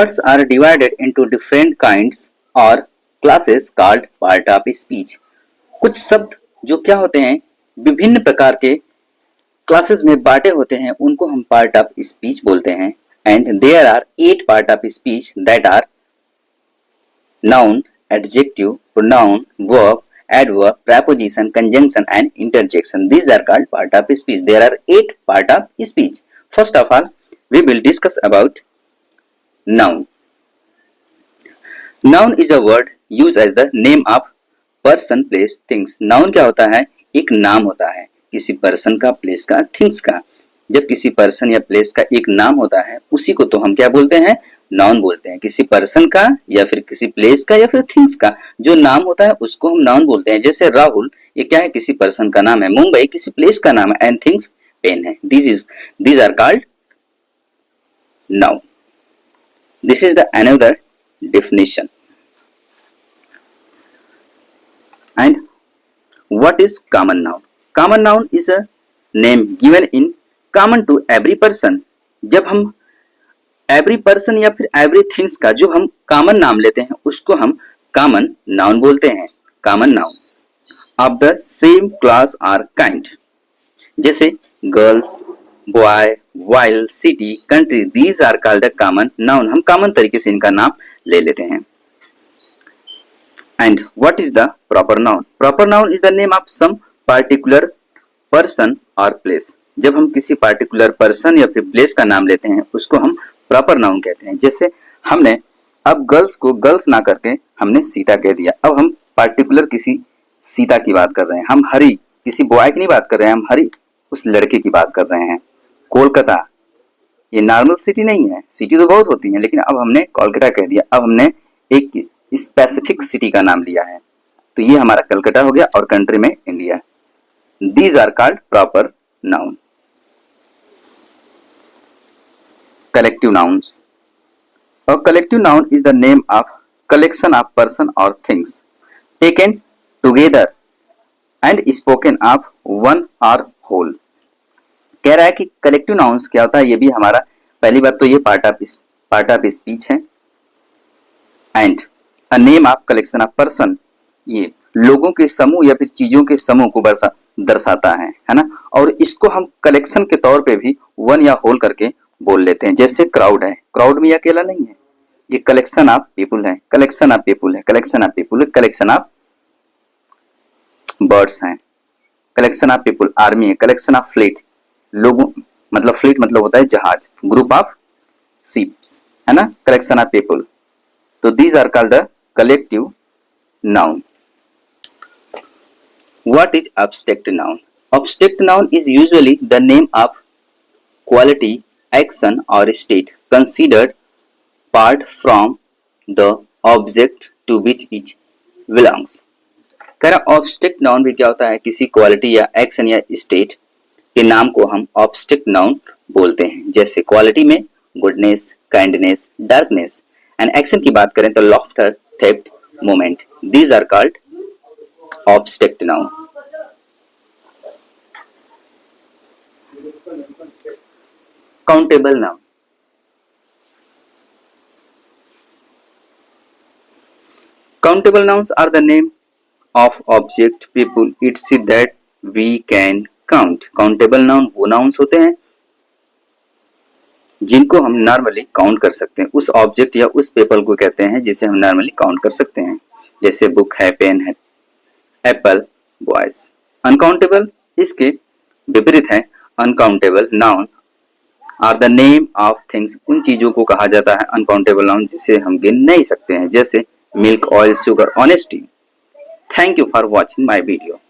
Words are divided into different kinds or classes called part of speech. कुछ शब्द जो क्या होते हैं, विभिन्न प्रकार के क्लासेस में बांटे होते हैं, उनको हम पार्ट ऑफ स्पीच बोलते हैं. And there are 8 part of speech that are noun, adjective, pronoun, verb, adverb, preposition, conjunction and interjection. These are called part of speech. There are 8 part of speech. First of all, we will discuss about noun. Noun is a word used as the name of person, place, things. Noun क्या होता है? एक नाम होता है किसी person का, place का, थिंग्स का. जब किसी पर्सन या प्लेस का एक नाम होता है, उसी को तो हम क्या बोलते हैं? नाउन बोलते हैं. किसी पर्सन का या फिर किसी प्लेस का या फिर थिंग्स का जो नाम होता है उसको हम नाउन बोलते हैं. जैसे राहुल, ये क्या है? किसी पर्सन का नाम है. मुंबई किसी प्लेस का नाम है. एंड थिंग्स पेन है. these are called noun. This is the another definition. And what is common noun? Common noun is a name given in common to every person. जब हम एवरी पर्सन या फिर every things का जो हम common नाम लेते हैं उसको हम कॉमन नाउन बोलते हैं. Common noun of the same class or kind. जैसे girls, boy, wild, city, country, these are called the common noun. हम कॉमन तरीके से इनका नाम ले लेते हैं. And what is the proper noun? Proper noun is the name of some particular person और प्लेस. जब हम किसी पार्टिकुलर पर्सन या फिर प्लेस का नाम लेते हैं उसको हम प्रॉपर नाउन कहते हैं. जैसे हमने अब गर्ल्स को गर्ल्स ना करके हमने सीता कह दिया. अब हम पार्टिकुलर किसी सीता की बात कर रहे हैं. हम हरी किसी बॉय की नहीं बात कर रहे हैं, हम हरी उस लड़के की बात कर रहे हैं. कोलकाता ये नॉर्मल सिटी नहीं है, सिटी तो बहुत होती है, लेकिन अब हमने कोलकाता कह दिया. अब हमने एक स्पेसिफिक सिटी का नाम लिया है, तो ये हमारा कलकत्ता हो गया और कंट्री में India. These are called proper noun. Collective nouns. A collective noun is the name of collection of person or things taken together and spoken of one or whole. कह रहा है कि collective nouns क्या होता है. ये भी हमारा पहली बात तो ये part of speech है. And a name of collection of person, ये लोगों के समूह या फिर चीजों के समूह को दर्शाता है ना. और इसको हम कलेक्शन के तौर पे भी वन या होल करके बोल लेते हैं. जैसे क्राउड है, क्राउड में अकेला नहीं है, ये कलेक्शन ऑफ पीपुल है, कलेक्शन ऑफ पीपुल है, कलेक्शन ऑफ पीपुल है, कलेक्शन ऑफ बर्ड्स हैं, कलेक्शन ऑफ पीपुल आर्मी है, कलेक्शन ऑफ फ्लीट लोगों मतलब फ्लीट मतलब होता है जहाज, ग्रुप ऑफ शिप्स है ना, कलेक्शन ऑफ पीपुल. तो these are called the collective noun. What is abstract noun? Abstract noun is usually the name of quality, action or state considered apart from the object to which it belongs. कह रहा obstruct noun भी क्या होता है? किसी quality या action या state के नाम को हम ऑब्स्ट्रैक्ट नाउन बोलते हैं. जैसे क्वालिटी में goodness, kindness, darkness. And action की बात करें तो laughter, theft, moment. These are called abstract noun. Countable noun. Countable nouns are the name of object, people, etc. that we can count. Countable noun वो nouns होते हैं जिनको हम normally count कर सकते हैं. उस ऑब्जेक्ट या उस पेपर को कहते हैं जिसे हम नॉर्मली काउंट कर सकते हैं. जैसे बुक है, पेन है, एप्पल, बॉयज. अनकाउंटेबल इसके विपरीत है. Uncountable noun are the name of things. उन चीजों को कहा जाता है अनकाउंटेबल नाउन जिसे हम गिन नहीं सकते हैं. जैसे milk, oil, sugar, honesty. Thank you for watching my video.